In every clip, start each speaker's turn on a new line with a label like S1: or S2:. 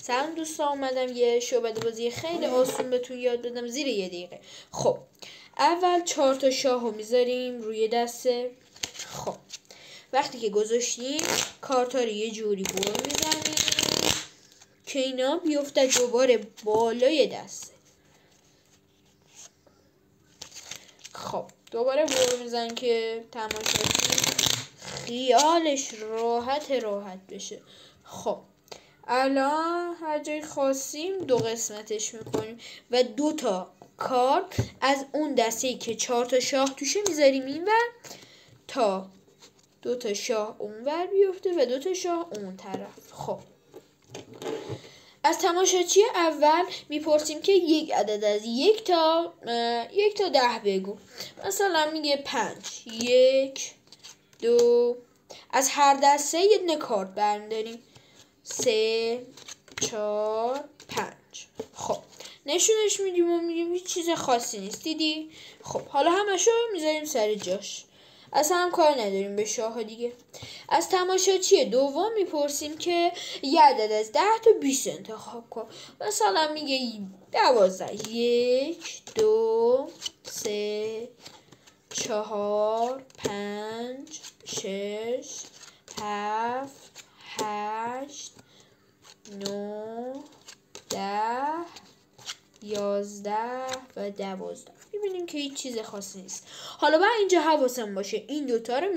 S1: سلام دوستان، اومدم یه شعبده بازی خیلی آسون بهتون یاد بدم زیر 1 دقیقه. خب اول 4 تا شاه رو میذاریم روی دسته. خب وقتی که گذاشتیم کارتا رو یه جوری برو میزنیم که اینا بیفته دوباره بالای دسته. خب دوباره برو میزنیم که تماشاچی خیالش راحت بشه. خب الان هر جای خواستیم 2 قسمتش میکنیم و 2 تا کارت از اون دسته‌ای که 4 تا شاه توشه میذاریم اینور تا 2 تا شاه اونور بیفته و 2 تا شاه اون طرف. خب از تماشاچی اول میپرسیم که یک عدد از 1 تا 10 بگو. مثلا میگه 5. 1 2 از هر دسته یه دونه کارت برمی‌داریم. 3 4 5. خب نشونش میدیم و میگیم هیچ چیز خاصی نیست. دیدی؟ خب حالا همشو میذاریم سر جاش. اصلا هم کار نداریم به شاه دیگه. از تماشاچی دوم میپرسیم که یه عدد از 10 تا 20 انتخاب کن. مثلا میگه 12. 1 2 3 4 5 6 7 8 9 10 11 و 12. میبینیم که هیچ چیز خاصی نیست. حالا باید اینجا حواسم باشه این دوتا رو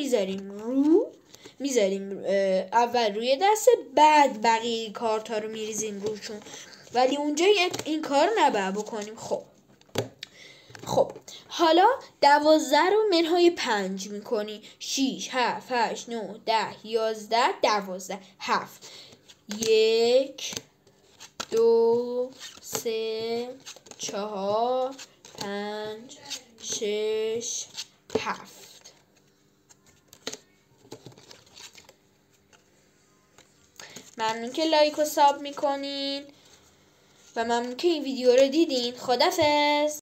S1: میذاریم اول روی دسته، بعد بقیه کارت ها رو میریزیم روشون، ولی اونجا این کار نباید بکنیم. خب حالا 12 رو منهای 5 میکنی. 6 7 8 9 10 11 12 7 1 2 3 4 5 6 7. ممنون که لایک و ساب میکنین و ممنون که این ویدیو رو دیدین. خدافظ.